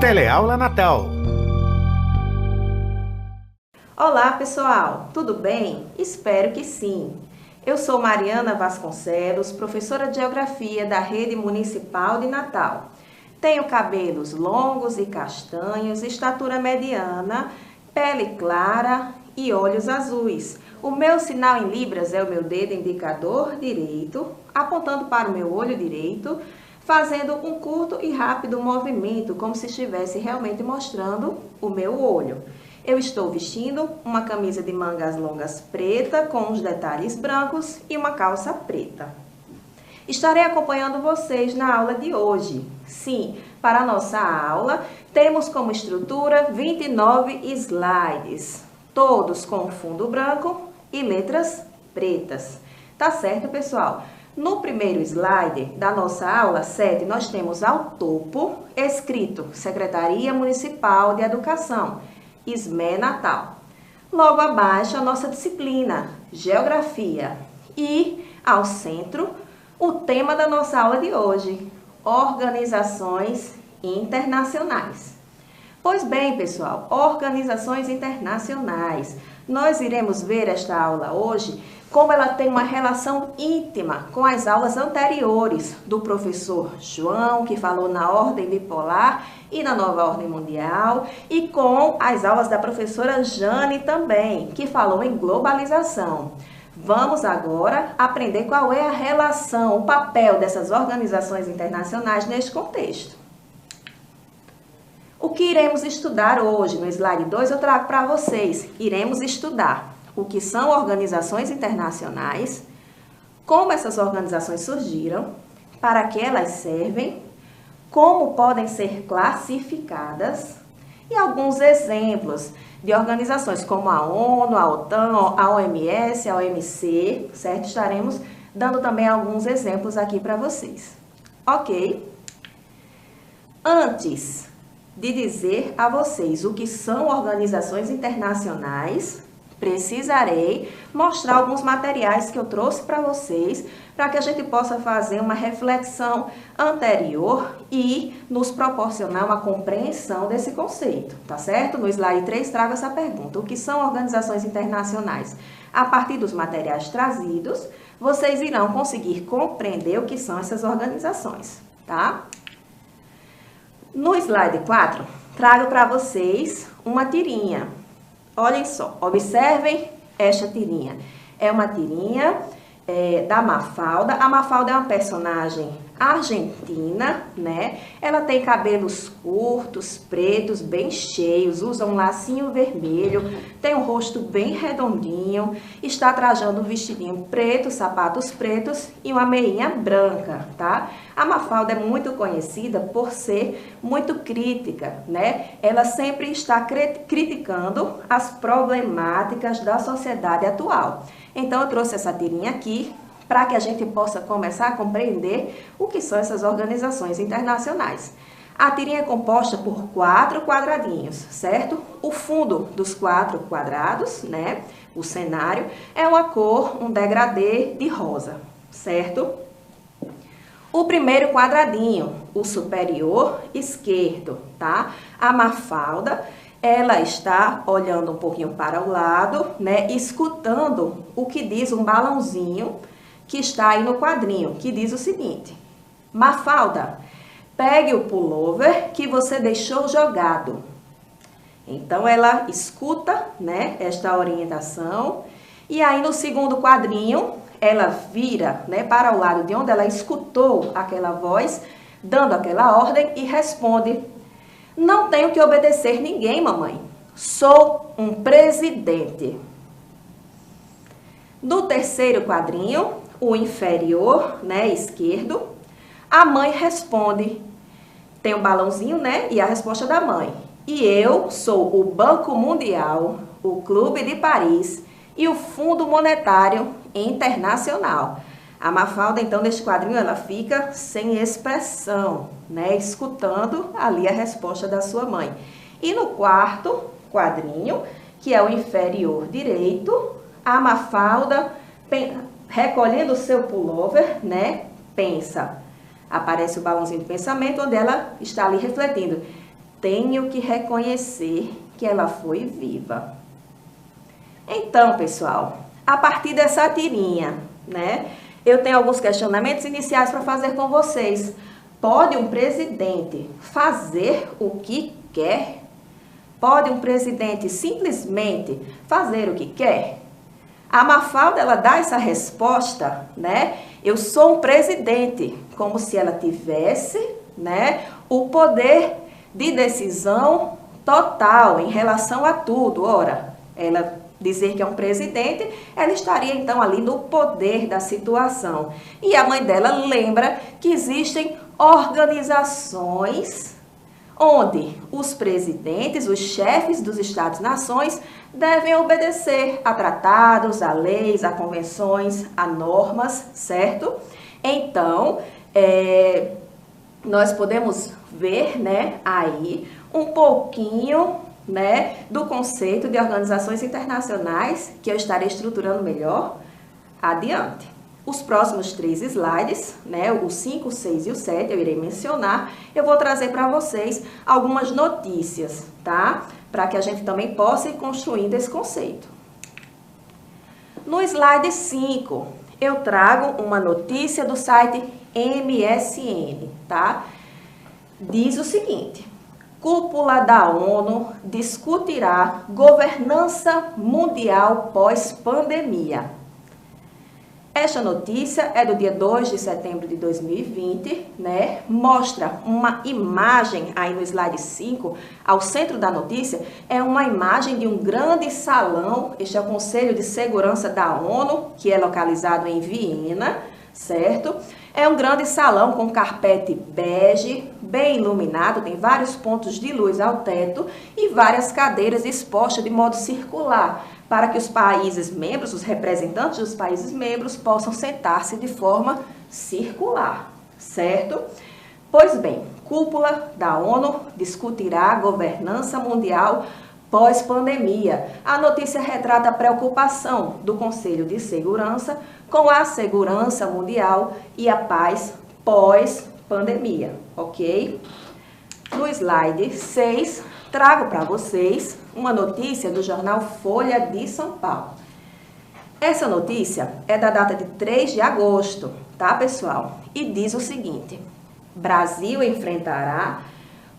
Teleaula Natal. Olá, pessoal! Tudo bem? Espero que sim! Eu sou Mariana Vasconcelos, professora de Geografia da Rede Municipal de Natal. Tenho cabelos longos e castanhos, estatura mediana, pele clara e olhos azuis. O meu sinal em libras é o meu dedo indicador direito, apontando para o meu olho direito, fazendo um curto e rápido movimento, como se estivesse realmente mostrando o meu olho. Eu estou vestindo uma camisa de mangas longas preta, com os detalhes brancos e uma calça preta. Estarei acompanhando vocês na aula de hoje. Sim, para a nossa aula, temos como estrutura 29 slides, todos com fundo branco e letras pretas. Tá certo, pessoal? No primeiro slide da nossa aula 7, nós temos ao topo escrito Secretaria Municipal de Educação, SME Natal. Logo abaixo, a nossa disciplina, Geografia. E ao centro, o tema da nossa aula de hoje, Organizações Internacionais. Pois bem, pessoal, organizações internacionais. Nós iremos ver esta aula hoje como ela tem uma relação íntima com as aulas anteriores do professor João, que falou na ordem bipolar e na nova ordem mundial, e com as aulas da professora Jane também, que falou em globalização. Vamos agora aprender qual é a relação, o papel dessas organizações internacionais neste contexto. O que iremos estudar hoje? No slide 2 eu trago para vocês. Iremos estudar o que são organizações internacionais, como essas organizações surgiram, para que elas servem, como podem ser classificadas e alguns exemplos de organizações como a ONU, a OTAN, a OMS, a OMC, certo? Estaremos dando também alguns exemplos aqui para vocês. Ok? Antes de dizer a vocês o que são organizações internacionais, precisarei mostrar alguns materiais que eu trouxe para vocês, para que a gente possa fazer uma reflexão anterior e nos proporcionar uma compreensão desse conceito, tá certo? No slide 3 trago essa pergunta: o que são organizações internacionais? A partir dos materiais trazidos, vocês irão conseguir compreender o que são essas organizações, tá? No slide 4, trago para vocês uma tirinha. Olhem só, observem esta tirinha. É uma tirinha da Mafalda. A Mafalda é uma personagem argentina, né? Ela tem cabelos curtos, pretos, bem cheios, usa um lacinho vermelho, tem um rosto bem redondinho, está trajando um vestidinho preto, sapatos pretos e uma meinha branca, tá? A Mafalda é muito conhecida por ser muito crítica, né? Ela sempre está criticando as problemáticas da sociedade atual. Então, eu trouxe essa tirinha aqui para que a gente possa começar a compreender o que são essas organizações internacionais. A tirinha é composta por 4 quadradinhos, certo? O fundo dos 4 quadrados, né? O cenário é uma cor, um degradê de rosa, certo? O primeiro quadradinho, o superior esquerdo, tá? A Mafalda, ela está olhando um pouquinho para o lado, né? Escutando o que diz um balãozinho que está aí no quadrinho, que diz o seguinte: Mafalda, pegue o pullover que você deixou jogado. Então, ela escuta, né, esta orientação, e aí no segundo quadrinho, ela vira, né, para o lado de onde ela escutou aquela voz, dando aquela ordem e responde: não tenho que obedecer ninguém, mamãe. Sou um presidente. No terceiro quadrinho, o inferior, né, esquerdo, a mãe responde. Tem um balãozinho, né, e a resposta da mãe: e eu sou o Banco Mundial, o Clube de Paris e o Fundo Monetário Internacional. A Mafalda, então, neste quadrinho, ela fica sem expressão, né, escutando ali a resposta da sua mãe. E no quarto quadrinho, que é o inferior direito, a Mafalda, recolhendo o seu pullover, né, pensa. Aparece o balãozinho do pensamento, onde ela está ali refletindo. tenho que reconhecer que ela foi viva. Então, pessoal, a partir dessa tirinha, né, eu tenho alguns questionamentos iniciais para fazer com vocês. Pode um presidente fazer o que quer? Pode um presidente simplesmente fazer o que quer? A Mafalda, ela dá essa resposta, né? Eu sou um presidente, como se ela tivesse, né, o poder de decisão total em relação a tudo. Ora, ela dizer que é um presidente, ela estaria então ali no poder da situação. E a mãe dela lembra que existem organizações onde os presidentes, os chefes dos Estados-nações devem obedecer a tratados, a leis, a convenções, a normas, certo? Então, nós podemos ver, né, aí um pouquinho, né, do conceito de organizações internacionais que eu estarei estruturando melhor adiante. Os próximos 3 slides, né, o 5, o 6 e o 7, eu irei mencionar. Eu vou trazer para vocês algumas notícias, tá? Para que a gente também possa ir construindo esse conceito. No slide 5, eu trago uma notícia do site MSN, tá? Diz o seguinte: Cúpula da ONU discutirá governança mundial pós-pandemia. Esta notícia é do dia 2 de setembro de 2020, né? Mostra uma imagem aí no slide 5, ao centro da notícia, é uma imagem de um grande salão. Este é o Conselho de Segurança da ONU, que é localizado em Viena, certo? É um grande salão com carpete bege, bem iluminado, tem vários pontos de luz ao teto e várias cadeiras expostas de modo circular, para que os países membros, os representantes dos países membros, possam sentar-se de forma circular, certo? Pois bem, cúpula da ONU discutirá a governança mundial pós-pandemia. A notícia retrata a preocupação do Conselho de Segurança com a segurança mundial e a paz pós-pandemia, ok? No slide 6, trago para vocês uma notícia do jornal Folha de São Paulo. Essa notícia é da data de 3 de agosto, tá, pessoal? E diz o seguinte: Brasil enfrentará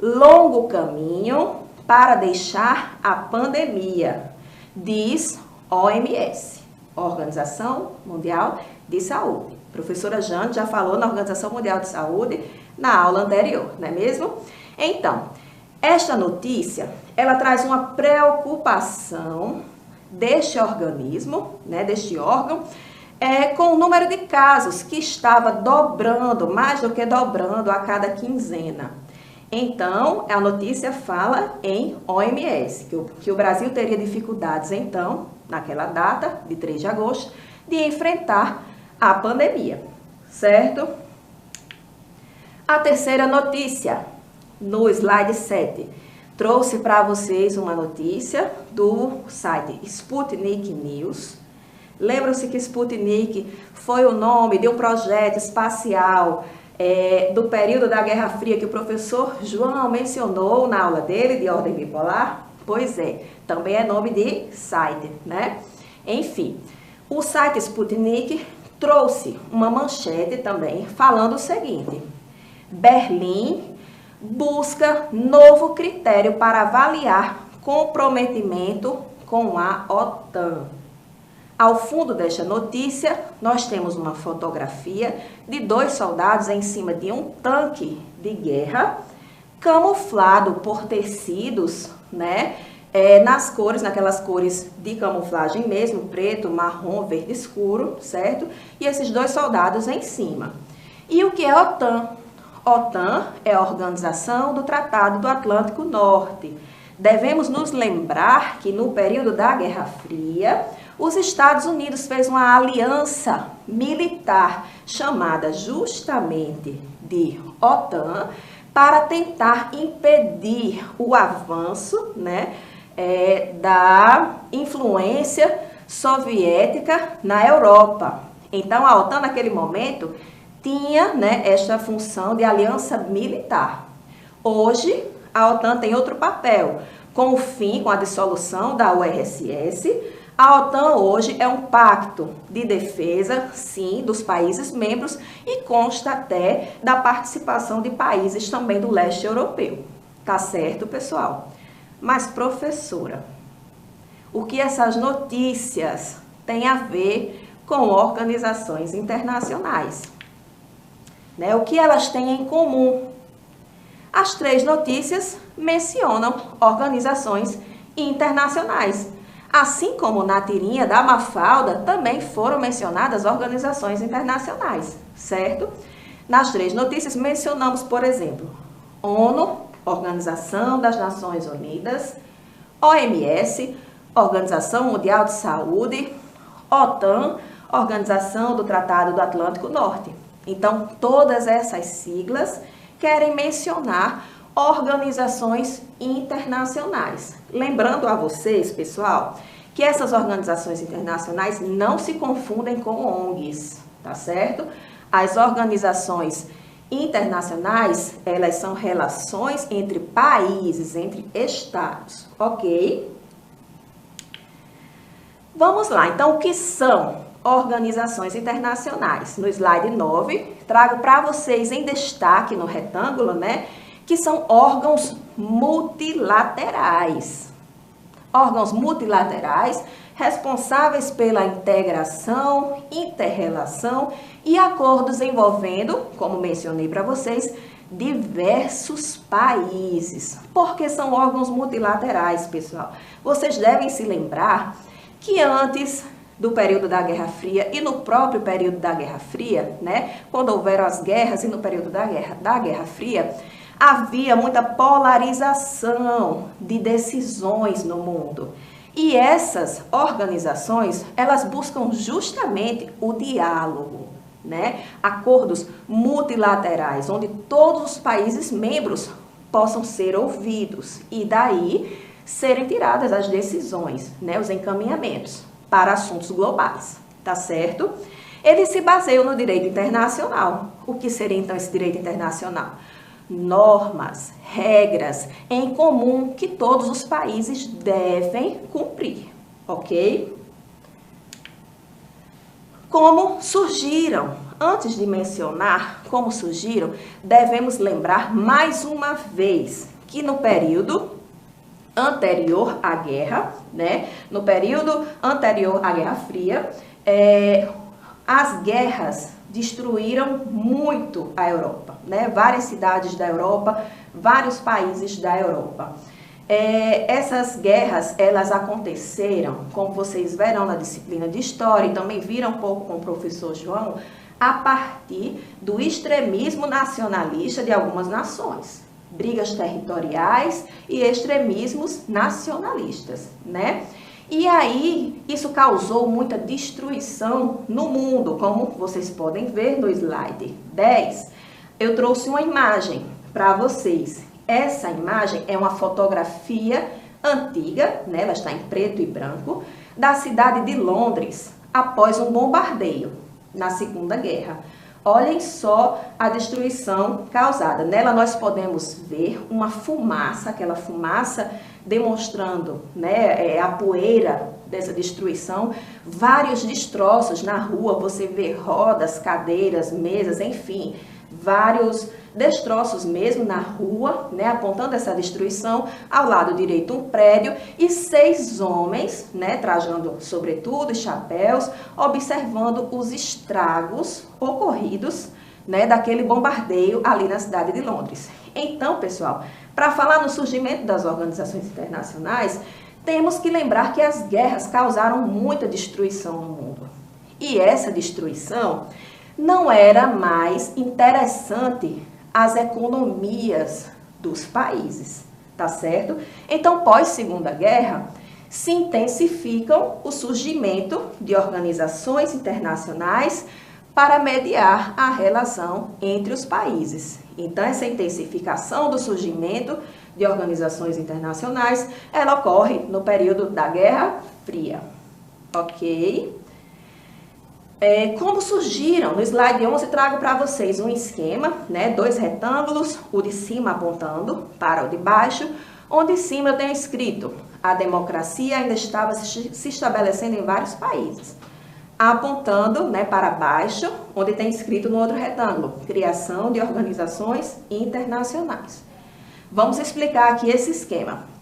longo caminho para deixar a pandemia, diz OMS, Organização Mundial de Saúde. A professora Jane já falou na Organização Mundial de Saúde na aula anterior, não é mesmo? Então, esta notícia, ela traz uma preocupação deste organismo, né, deste órgão, com o número de casos que estava dobrando, mais do que dobrando a cada quinzena. Então, a notícia fala em OMS, que o Brasil teria dificuldades, então, naquela data, de 3 de agosto, de enfrentar a pandemia, certo? A terceira notícia, no slide 7, trouxe para vocês uma notícia do site Sputnik News. Lembram-se que Sputnik foi o nome de um projeto espacial do período da Guerra Fria que o professor João mencionou na aula dele de ordem bipolar? Pois é, também é nome de site, né? Enfim, o site Sputnik trouxe uma manchete também falando o seguinte: Berlim busca novo critério para avaliar comprometimento com a OTAN. Ao fundo desta notícia, nós temos uma fotografia de 2 soldados em cima de um tanque de guerra, camuflado por tecidos, né? Nas cores, naquelas cores de camuflagem mesmo, preto, marrom, verde escuro, certo? E esses 2 soldados em cima. E o que é OTAN? OTAN é a Organização do Tratado do Atlântico Norte. Devemos nos lembrar que no período da Guerra Fria, os Estados Unidos fez uma aliança militar chamada justamente de OTAN para tentar impedir o avanço, né, da influência soviética na Europa. Então, a OTAN, naquele momento, tinha, né, esta função de aliança militar. Hoje, a OTAN tem outro papel. Com o fim, com a dissolução da URSS, a OTAN hoje é um pacto de defesa, sim, dos países membros e consta até da participação de países também do leste europeu. Tá certo, pessoal? Mas, professora, o que essas notícias têm a ver com organizações internacionais? Né? O que elas têm em comum? As 3 notícias mencionam organizações internacionais. Assim como na tirinha da Mafalda, também foram mencionadas organizações internacionais, certo? Nas 3 notícias mencionamos, por exemplo, ONU, Organização das Nações Unidas, OMS, Organização Mundial de Saúde, OTAN, Organização do Tratado do Atlântico Norte. Então, todas essas siglas querem mencionar organizações internacionais. Lembrando a vocês, pessoal, que essas organizações internacionais não se confundem com ONGs, tá certo? As organizações internacionais, elas são relações entre países, entre estados, ok? Vamos lá, então, o que são organizações internacionais? No slide 9, trago para vocês em destaque no retângulo, né, que são órgãos multilaterais. Órgãos multilaterais responsáveis pela integração, interrelação e acordos envolvendo, como mencionei para vocês, diversos países. Por que são órgãos multilaterais, pessoal? Vocês devem se lembrar que antes do período da Guerra Fria e no próprio período da Guerra Fria, né, quando houveram as guerras e no período da Guerra Fria, havia muita polarização de decisões no mundo. E essas organizações, elas buscam justamente o diálogo, né? Acordos multilaterais, onde todos os países membros possam ser ouvidos e daí serem tiradas as decisões, né? Os encaminhamentos para assuntos globais, tá certo? Eles se baseiam no direito internacional. O que seria então esse direito internacional? Normas, regras em comum que todos os países devem cumprir, ok? Como surgiram? Antes de mencionar como surgiram, devemos lembrar mais uma vez que no período anterior à guerra, né? No período anterior à Guerra Fria, as guerras destruíram muito a Europa, né? Várias cidades da Europa, vários países da Europa. Essas guerras, elas aconteceram, como vocês verão na disciplina de História, e também viram um pouco com o professor João, a partir do extremismo nacionalista de algumas nações. Brigas territoriais e extremismos nacionalistas, né? E aí, isso causou muita destruição no mundo, como vocês podem ver no slide 10. Eu trouxe uma imagem para vocês. Essa imagem é uma fotografia antiga, né? Ela está em preto e branco, da cidade de Londres, após um bombardeio na Segunda Guerra. Olhem só a destruição causada. Nela nós podemos ver uma fumaça, aquela fumaça demonstrando, né, a poeira dessa destruição. Vários destroços na rua, você vê rodas, cadeiras, mesas, enfim, vários destroços mesmo na rua, né, apontando essa destruição. Ao lado direito um prédio e 6 homens, né, trajando sobretudo e chapéus, observando os estragos ocorridos, né, daquele bombardeio ali na cidade de Londres. Então, pessoal, para falar no surgimento das organizações internacionais, temos que lembrar que as guerras causaram muita destruição no mundo. E essa destruição não era mais interessante às economias dos países, tá certo? Então, pós Segunda Guerra, se intensificam o surgimento de organizações internacionais para mediar a relação entre os países. Então, essa intensificação do surgimento de organizações internacionais, ela ocorre no período da Guerra Fria, ok? Como surgiram? No slide 11 trago para vocês um esquema, né? 2 retângulos, o de cima apontando para o de baixo, onde em cima eu tenho escrito: a democracia ainda estava se estabelecendo em vários países. Apontando, né, para baixo, onde tem escrito no outro retângulo: criação de organizações internacionais. Vamos explicar aqui esse esquema.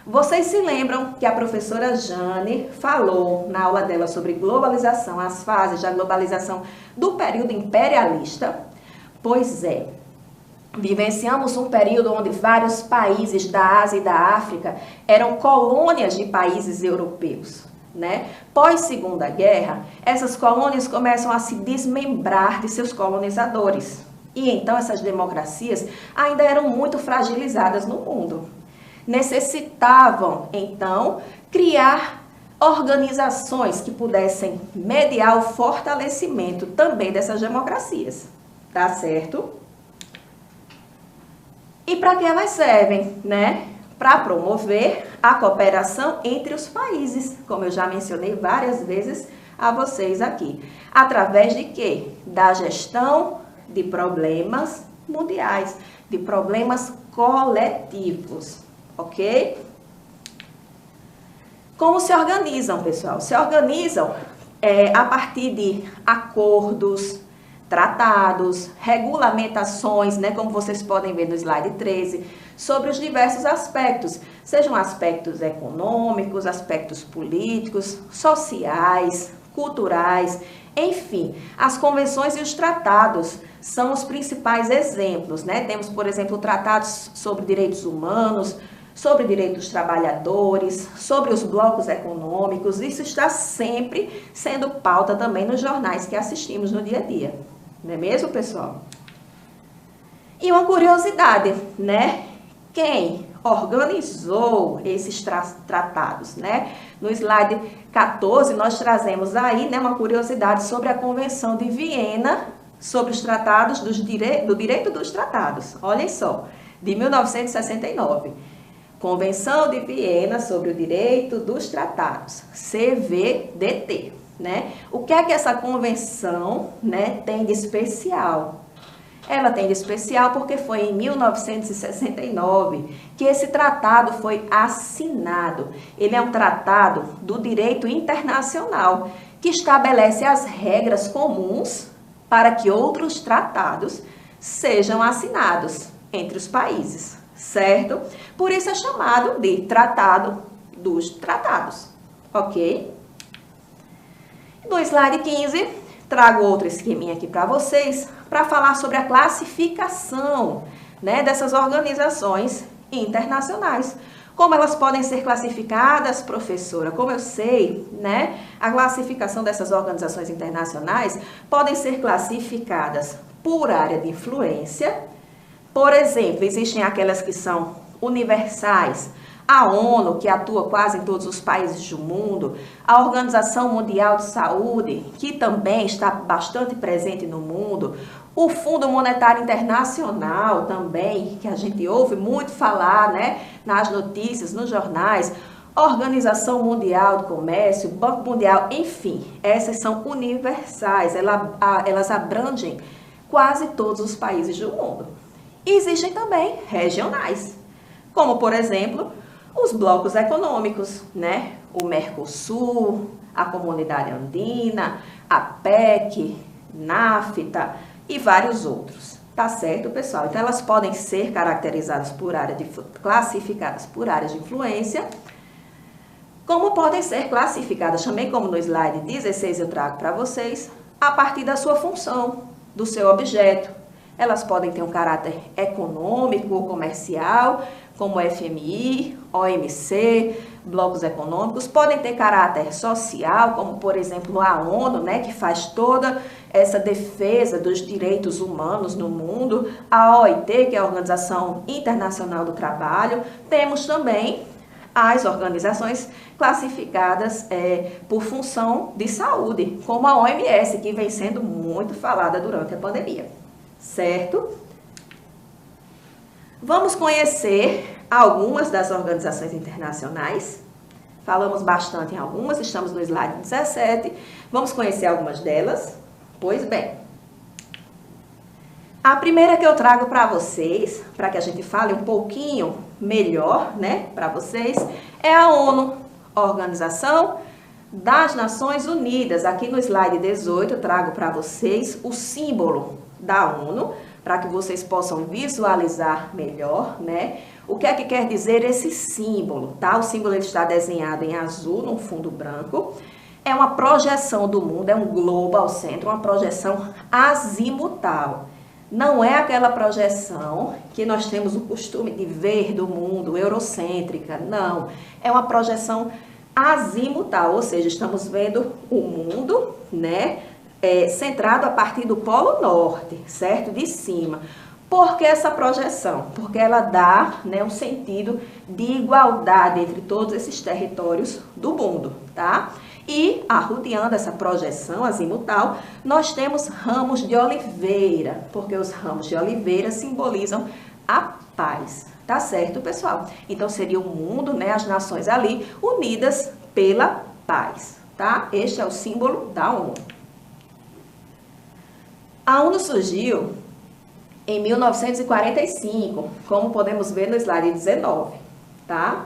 Vocês se lembram que a professora Jane falou na aula dela sobre globalização, as fases da globalização do período imperialista? Pois é, vivenciamos um período onde vários países da Ásia e da África eram colônias de países europeus, né? Pós Segunda Guerra, essas colônias começam a se desmembrar de seus colonizadores. E então essas democracias ainda eram muito fragilizadas no mundo. Necessitavam, então, criar organizações que pudessem mediar o fortalecimento também dessas democracias, tá certo? E para que elas servem, né? Para promover a cooperação entre os países, como eu já mencionei várias vezes a vocês aqui. Através de quê? Da gestão de problemas mundiais, de problemas coletivos. Ok? Como se organizam, pessoal? Se organizam a partir de acordos, tratados, regulamentações, né, como vocês podem ver no slide 13, sobre os diversos aspectos, sejam aspectos econômicos, aspectos políticos, sociais, culturais, enfim, as convenções e os tratados são os principais exemplos, né? Temos, por exemplo, tratados sobre direitos humanos, sobre direitos dos trabalhadores, sobre os blocos econômicos. Isso está sempre sendo pauta também nos jornais que assistimos no dia a dia. Não é mesmo, pessoal? E uma curiosidade, né? Quem organizou esses tratados, né? No slide 14, nós trazemos aí, né, uma curiosidade sobre a Convenção de Viena sobre os tratados do direito dos tratados. Olhem só, de 1969. Convenção de Viena sobre o Direito dos Tratados, CVDT, né? O que é que essa convenção, né, tem de especial? Ela tem de especial porque foi em 1969 que esse tratado foi assinado. Ele é um tratado do direito internacional que estabelece as regras comuns para que outros tratados sejam assinados entre os países. Certo? Por isso é chamado de Tratado dos Tratados, ok? No slide 15, trago outro esqueminha aqui para vocês, para falar sobre a classificação, né, dessas organizações internacionais. Como elas podem ser classificadas, professora? Como eu sei, né, a classificação dessas organizações internacionais podem ser classificadas por área de influência. Por exemplo, existem aquelas que são universais, a ONU, que atua quase em todos os países do mundo, a Organização Mundial de Saúde, que também está bastante presente no mundo, o Fundo Monetário Internacional também, que a gente ouve muito falar, né, nas notícias, nos jornais, Organização Mundial do Comércio, Banco Mundial, enfim, essas são universais, elas abrangem quase todos os países do mundo. Existem também regionais, como, por exemplo, os blocos econômicos, né? O Mercosul, a Comunidade Andina, a PEC, NAFTA e vários outros. Tá certo, pessoal? Então, elas podem ser caracterizadas por classificadas por áreas de influência, como podem ser classificadas também, como no slide 16 eu trago para vocês, a partir da sua função, do seu objeto. Elas podem ter um caráter econômico ou comercial, como o FMI, OMC, blocos econômicos. Podem ter caráter social, como, por exemplo, a ONU, né, que faz toda essa defesa dos direitos humanos no mundo. A OIT, que é a Organização Internacional do Trabalho. Temos também as organizações classificadas por função de saúde, como a OMS, que vem sendo muito falada durante a pandemia. Certo? Vamos conhecer algumas das organizações internacionais. Falamos bastante em algumas, estamos no slide 17, Vamos conhecer algumas delas? Pois bem, a primeira que eu trago para vocês, para que a gente fale um pouquinho melhor, né, para vocês, é a ONU, Organização das Nações Unidas. Aqui no slide 18 eu trago para vocês o símbolo da ONU, para que vocês possam visualizar melhor, né? O que é que quer dizer esse símbolo, tá? O símbolo ele está desenhado em azul, num fundo branco. É uma projeção do mundo, é um globo ao centro, uma projeção azimutal. Não é aquela projeção que nós temos o costume de ver do mundo, eurocêntrica, não. É uma projeção azimutal, ou seja, estamos vendo o mundo, né, centrado a partir do Polo Norte, certo? De cima. Por que essa projeção? Porque ela dá, né, um sentido de igualdade entre todos esses territórios do mundo, tá? E, arrodeando essa projeção azimutal, nós temos ramos de oliveira, porque os ramos de oliveira simbolizam a paz, tá certo, pessoal? Então, seria o mundo, né, as nações ali, unidas pela paz, tá? Este é o símbolo da ONU. A ONU surgiu em 1945, como podemos ver no slide 19, tá?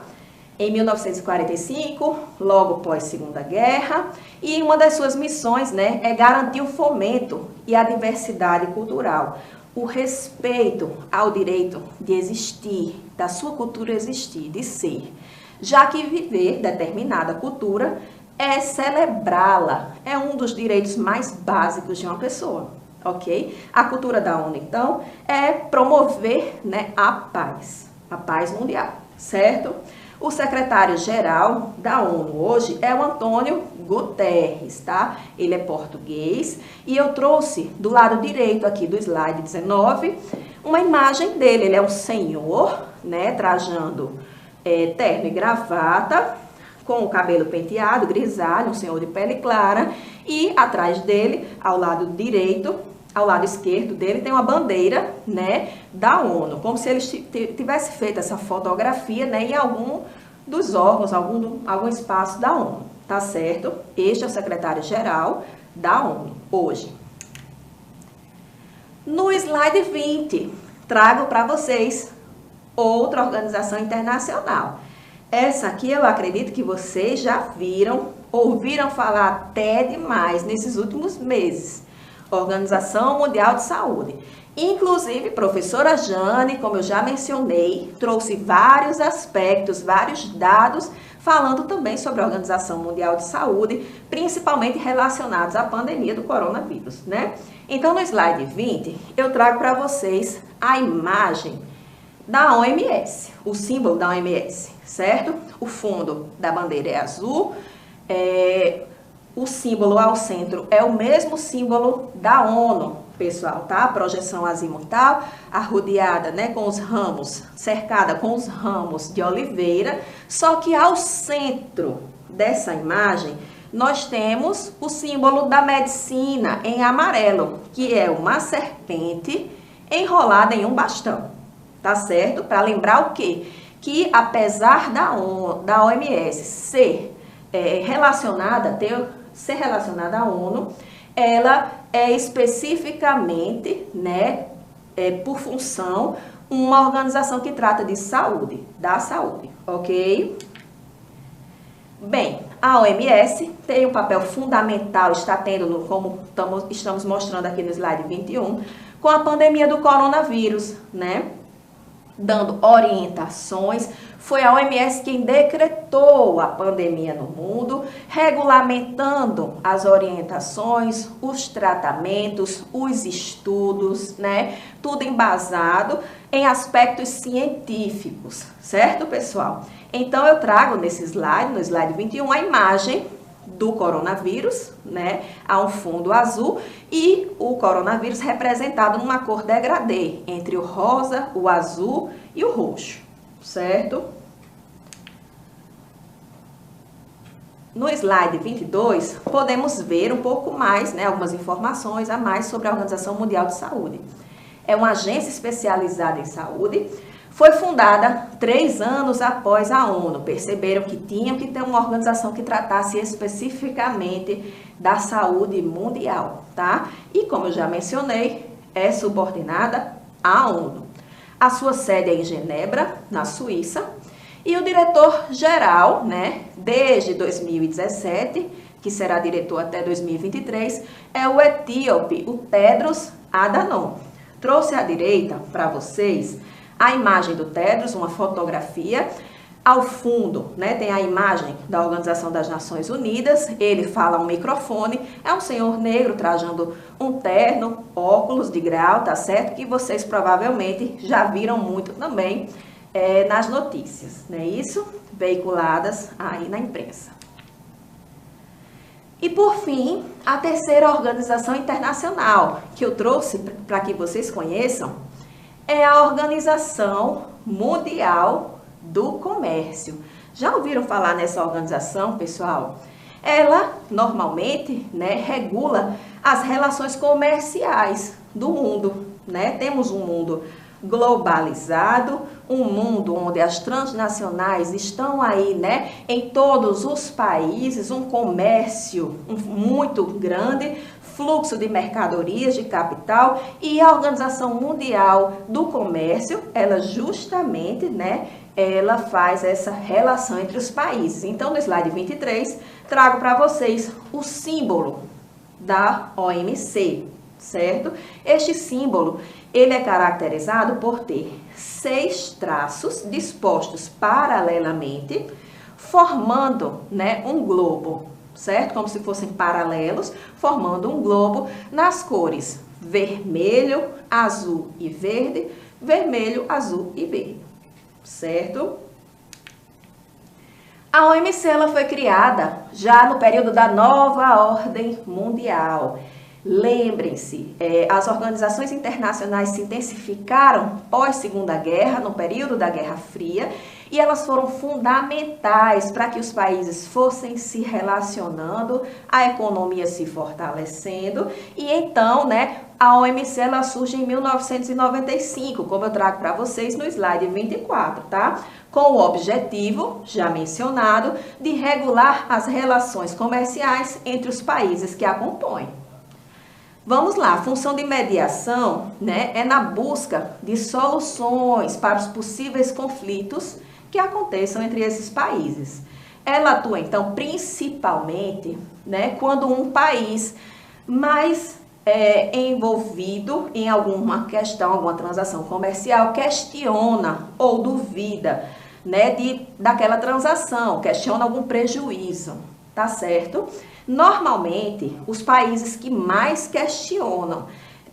Em 1945, logo pós Segunda Guerra, e uma das suas missões, né, é garantir o fomento e a diversidade cultural, o respeito ao direito de existir, da sua cultura existir, de ser, já que viver determinada cultura é celebrá-la, é um dos direitos mais básicos de uma pessoa, ok? A cultura da ONU, então, é promover, né, a paz mundial, certo? O secretário-geral da ONU hoje é o Antônio Guterres, tá? Ele é português e eu trouxe do lado direito aqui do slide 19 uma imagem dele. Ele é um senhor, né, trajando terno e gravata, com o cabelo penteado, grisalho, um senhor de pele clara, e atrás dele, ao lado direito, ao lado esquerdo dele, tem uma bandeira, né, da ONU, como se ele tivesse feito essa fotografia, né, em algum dos órgãos, algum espaço da ONU, tá certo? Este é o secretário-geral da ONU hoje. No slide 20, trago para vocês outra organização internacional. Essa aqui eu acredito que vocês já viram, ouviram falar até demais nesses últimos meses. Organização Mundial de Saúde. Inclusive, professora Jane, como eu já mencionei, trouxe vários aspectos, vários dados, falando também sobre a Organização Mundial de Saúde, principalmente relacionados à pandemia do coronavírus, né? Então, no slide 20, eu trago para vocês a imagem da OMS, o símbolo da OMS, certo? O fundo da bandeira é azul, o símbolo ao centro é o mesmo símbolo da ONU, pessoal, tá? A projeção azimutal, arrodeada, né, com os ramos, cercada com os ramos de oliveira, só que ao centro dessa imagem, nós temos o símbolo da medicina em amarelo, que é uma serpente enrolada em um bastão, tá certo? Para lembrar o quê? Que apesar da OMS ser relacionada à ONU, ela é especificamente, né, por função, uma organização que trata de saúde, da saúde, ok? Bem, a OMS tem um papel fundamental, está tendo, como estamos mostrando aqui no slide 21, com a pandemia do coronavírus, né? Dando orientações. Foi a OMS quem decretou a pandemia no mundo, regulamentando as orientações, os tratamentos, os estudos, né? Tudo embasado em aspectos científicos, certo, pessoal? Então, eu trago nesse slide, no slide 21, a imagem do coronavírus, né? Há um fundo azul e o coronavírus representado numa cor degradê, entre o rosa, o azul e o roxo, certo? No slide 22, podemos ver um pouco mais, né, algumas informações a mais sobre a Organização Mundial de Saúde. É uma agência especializada em saúde, Foi fundada 3 anos após a ONU. Perceberam que tinham que ter uma organização que tratasse especificamente da saúde mundial, tá? E como eu já mencionei, é subordinada à ONU. A sua sede é em Genebra, na Suíça, e o diretor-geral, né, desde 2017, que será diretor até 2023, é o etíope, o Tedros Adhanom. Trouxe à direita para vocês a imagem do Tedros, uma fotografia. Ao fundo, né, tem a imagem da Organização das Nações Unidas. Ele fala um microfone. É um senhor negro trajando um terno, óculos de grau, tá certo? Que vocês provavelmente já viram muito também nas notícias, não é isso? Veiculadas aí na imprensa. E por fim, a terceira organização internacional que eu trouxe para que vocês conheçam é a Organização Mundial do Comércio. Já ouviram falar nessa organização, pessoal? Ela, normalmente, né, regula as relações comerciais do mundo, né? Temos um mundo globalizado, um mundo onde as transnacionais estão aí, né, em todos os países, um comércio muito grande, fluxo de mercadorias, de capital, e a Organização Mundial do Comércio, ela justamente, né, ela faz essa relação entre os países. Então, no slide 23, trago para vocês o símbolo da OMC, certo? Este símbolo, ele é caracterizado por ter 6 traços dispostos paralelamente, formando, né, um globo, certo? Como se fossem paralelos, formando um globo nas cores vermelho, azul e verde, vermelho, azul e verde, certo? A OMC ela foi criada já no período da nova ordem mundial. Lembrem-se, as organizações internacionais se intensificaram pós-Segunda Guerra, no período da Guerra Fria, e elas foram fundamentais para que os países fossem se relacionando, a economia se fortalecendo, e então, né, a OMC ela surge em 1995, como eu trago para vocês no slide 24, tá? Com o objetivo, já mencionado, de regular as relações comerciais entre os países que a compõem. Vamos lá, a função de mediação, né, é na busca de soluções para os possíveis conflitos que aconteçam entre esses países. Ela atua, então, principalmente, né, quando um país mais envolvido em alguma questão, alguma transação comercial, questiona ou duvida, né, daquela transação, questiona algum prejuízo, tá certo? Normalmente, os países que mais questionam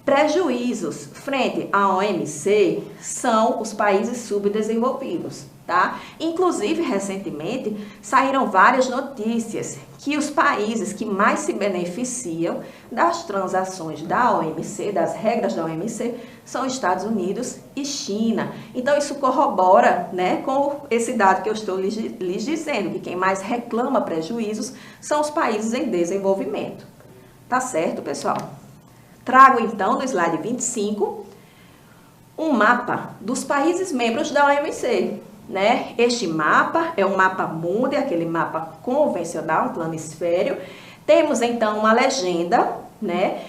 prejuízos frente à OMC são os países subdesenvolvidos, tá? Inclusive, recentemente, saíram várias notícias que os países que mais se beneficiam das transações da OMC, das regras da OMC, são Estados Unidos e China. Então, isso corrobora, né, com esse dado que eu estou lhes dizendo, que quem mais reclama prejuízos são os países em desenvolvimento. Tá certo, pessoal? Trago, então, no slide 25, um mapa dos países membros da OMC, né? Este mapa é um mapa mundi, aquele mapa convencional, um planisfério. Temos, então, uma legenda, né?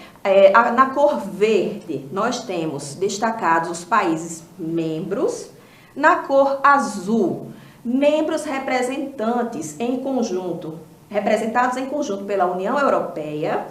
Na cor verde, nós temos destacados os países membros. Na cor azul, membros representantes em conjunto, representados em conjunto pela União Europeia.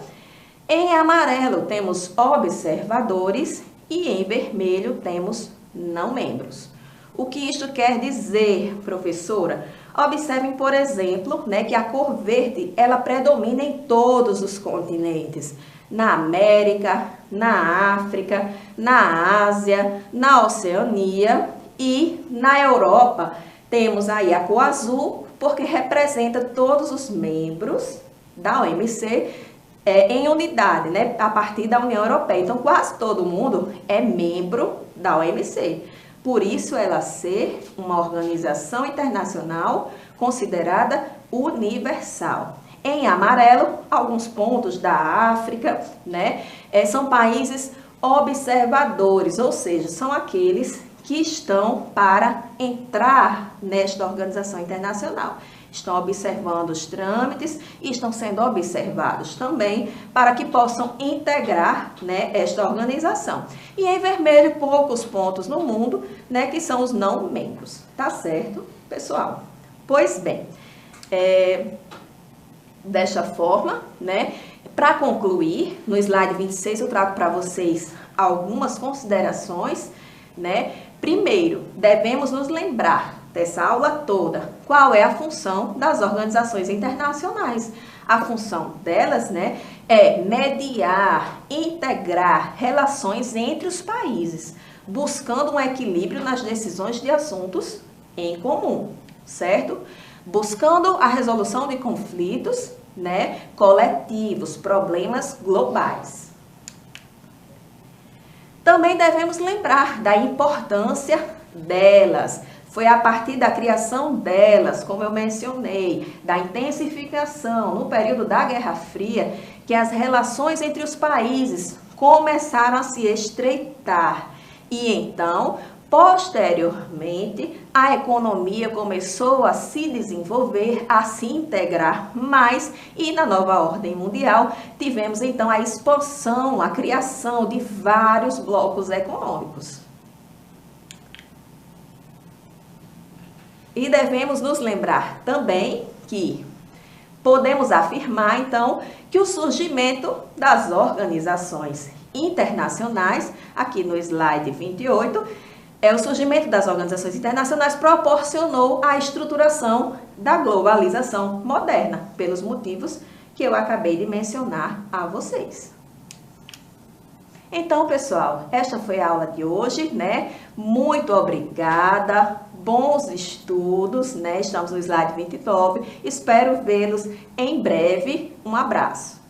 Em amarelo temos observadores e em vermelho temos não membros. O que isto quer dizer, professora? Observem, por exemplo, né, que a cor verde ela predomina em todos os continentes. Na América, na África, na Ásia, na Oceania e na Europa. Temos aí a cor azul porque representa todos os membros da OMC em unidade, né, a partir da União Europeia. Então, quase todo mundo é membro da OMC. Por isso, ela ser uma organização internacional considerada universal. Em amarelo, alguns pontos da África, né, são países observadores, ou seja, são aqueles que estão para entrar nesta organização internacional. Estão observando os trâmites e estão sendo observados também para que possam integrar, né, esta organização. E em vermelho, poucos pontos no mundo, né, que são os não membros. Tá certo, pessoal? Pois bem, desta forma, né, para concluir, no slide 26 eu trago para vocês algumas considerações, né? Primeiro, devemos nos lembrar dessa aula toda qual é a função das organizações internacionais. A função delas, né, é mediar, integrar relações entre os países, buscando um equilíbrio nas decisões de assuntos em comum, certo? Buscando a resolução de conflitos, né, coletivos, problemas globais. Também devemos lembrar da importância delas. Foi a partir da criação delas, como eu mencionei, da intensificação no período da Guerra Fria, que as relações entre os países começaram a se estreitar. E então, posteriormente, a economia começou a se desenvolver, a se integrar mais, e na nova ordem mundial tivemos então a expansão, a criação de vários blocos econômicos. E devemos nos lembrar também que podemos afirmar então que o surgimento das organizações internacionais, aqui no slide 28, o surgimento das organizações internacionais proporcionou a estruturação da globalização moderna, pelos motivos que eu acabei de mencionar a vocês. Então, pessoal, esta foi a aula de hoje, né? Muito obrigada, bons estudos, né? Estamos no slide 29, espero vê-los em breve. Um abraço.